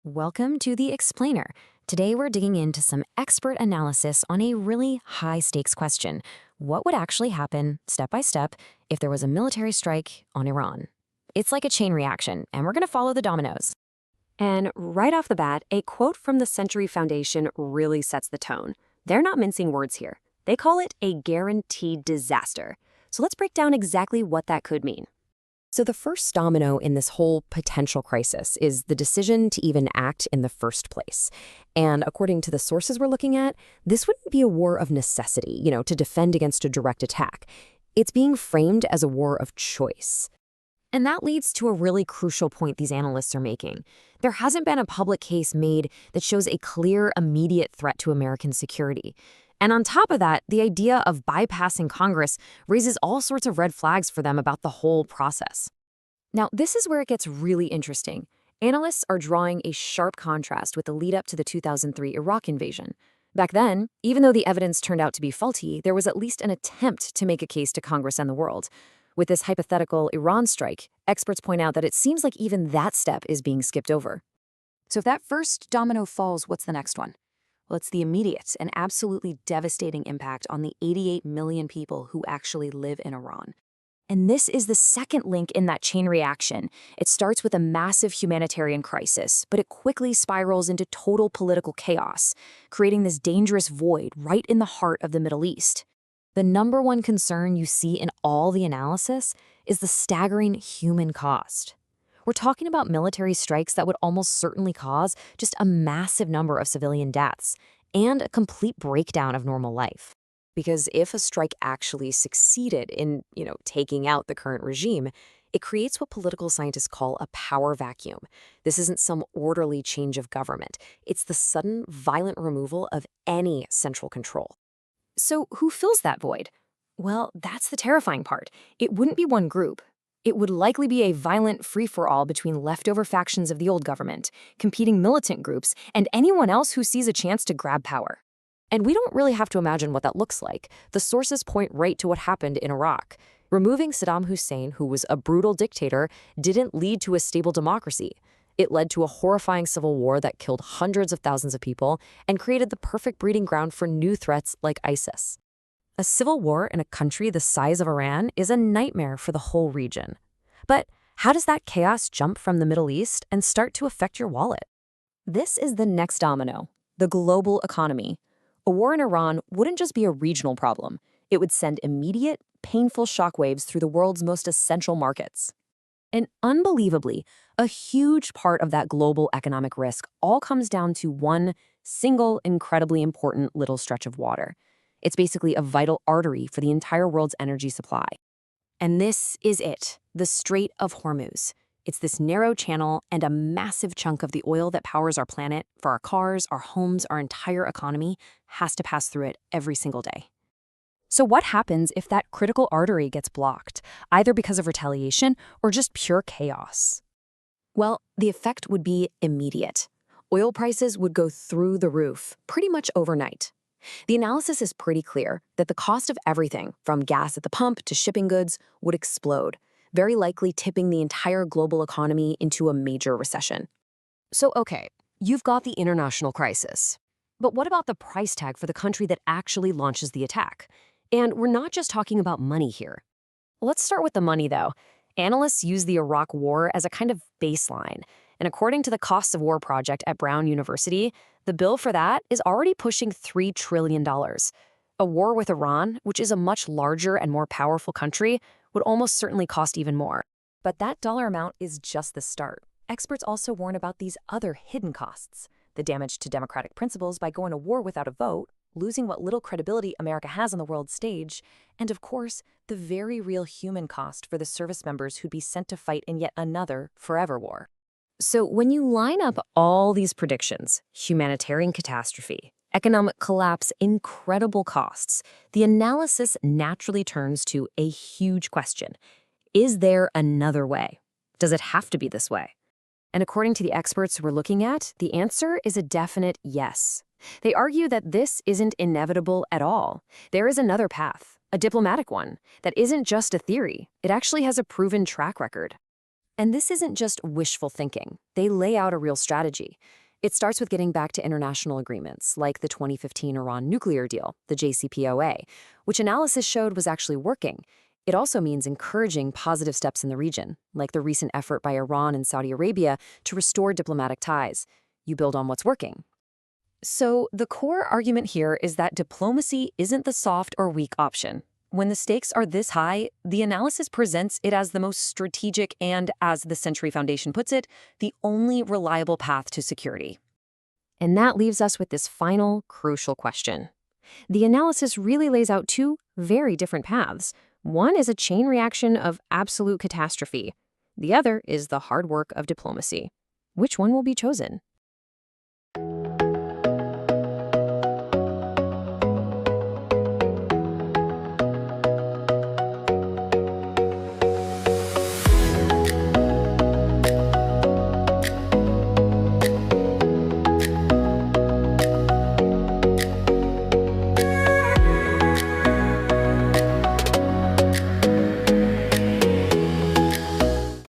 Welcome to The Explainer. Today we're digging into some expert analysis on a really high-stakes question. What would actually happen, step by step, if there was a military strike on Iran? It's like a chain reaction, and we're going to follow the dominoes. And right off the bat, a quote from the Century Foundation really sets the tone. They're not mincing words here. They call it a guaranteed disaster. So let's break down exactly what that could mean. So the first domino in this whole potential crisis is the decision to even act in the first place. And according to the sources we're looking at, this wouldn't be a war of necessity, to defend against a direct attack. It's being framed as a war of choice. And that leads to a really crucial point these analysts are making. There hasn't been a public case made that shows a clear, immediate threat to American security. And on top of that, the idea of bypassing Congress raises all sorts of red flags for them about the whole process. Now, this is where it gets really interesting. Analysts are drawing a sharp contrast with the lead-up to the 2003 Iraq invasion. Back then, even though the evidence turned out to be faulty, there was at least an attempt to make a case to Congress and the world. With this hypothetical Iran strike, experts point out that it seems like even that step is being skipped over. So if that first domino falls, what's the next one? Well, it's the immediate and absolutely devastating impact on the 88 million people who actually live in Iran. And this is the second link in that chain reaction. It starts with a massive humanitarian crisis, but it quickly spirals into total political chaos, creating this dangerous void right in the heart of the Middle East. The number one concern you see in all the analysis is the staggering human cost. We're talking about military strikes that would almost certainly cause just a massive number of civilian deaths and a complete breakdown of normal life. Because if a strike actually succeeded in, taking out the current regime, it creates what political scientists call a power vacuum. This isn't some orderly change of government. It's the sudden, violent removal of any central control. So who fills that void? Well, that's the terrifying part. It wouldn't be one group. It would likely be a violent free-for-all between leftover factions of the old government, competing militant groups, and anyone else who sees a chance to grab power. And we don't really have to imagine what that looks like. The sources point right to what happened in Iraq. Removing Saddam Hussein, who was a brutal dictator, didn't lead to a stable democracy. It led to a horrifying civil war that killed hundreds of thousands of people and created the perfect breeding ground for new threats like ISIS. A civil war in a country the size of Iran is a nightmare for the whole region. But how does that chaos jump from the Middle East and start to affect your wallet? This is the next domino, the global economy. A war in Iran wouldn't just be a regional problem. It would send immediate, painful shockwaves through the world's most essential markets. And unbelievably, a huge part of that global economic risk all comes down to one single, incredibly important little stretch of water. It's basically a vital artery for the entire world's energy supply. And this is it, the Strait of Hormuz. It's this narrow channel and a massive chunk of the oil that powers our planet, for our cars, our homes, our entire economy, has to pass through it every single day. So what happens if that critical artery gets blocked, either because of retaliation or just pure chaos? Well, the effect would be immediate. Oil prices would go through the roof, pretty much overnight. The analysis is pretty clear that the cost of everything, from gas at the pump to shipping goods, would explode, very likely tipping the entire global economy into a major recession. So, okay, you've got the international crisis. But what about the price tag for the country that actually launches the attack? And we're not just talking about money here. Let's start with the money, though. Analysts use the Iraq War as a kind of baseline. And according to the Costs of War project at Brown University, the bill for that is already pushing $3 trillion. A war with Iran, which is a much larger and more powerful country, would almost certainly cost even more. But that dollar amount is just the start. Experts also warn about these other hidden costs: the damage to democratic principles by going to war without a vote, losing what little credibility America has on the world stage, and of course, the very real human cost for the service members who'd be sent to fight in yet another forever war. So when you line up all these predictions, humanitarian catastrophe, economic collapse, incredible costs, the analysis naturally turns to a huge question. Is there another way? Does it have to be this way? And according to the experts we're looking at, the answer is a definite yes. They argue that this isn't inevitable at all. There is another path, a diplomatic one, that isn't just a theory. It actually has a proven track record. And this isn't just wishful thinking. They lay out a real strategy. It starts with getting back to international agreements, like the 2015 Iran nuclear deal, the JCPOA, which analysis showed was actually working. It also means encouraging positive steps in the region, like the recent effort by Iran and Saudi Arabia to restore diplomatic ties. You build on what's working. So the core argument here is that diplomacy isn't the soft or weak option. When the stakes are this high, the analysis presents it as the most strategic and, as the Century Foundation puts it, the only reliable path to security. And that leaves us with this final, crucial question. The analysis really lays out two very different paths. One is a chain reaction of absolute catastrophe. The other is the hard work of diplomacy. Which one will be chosen?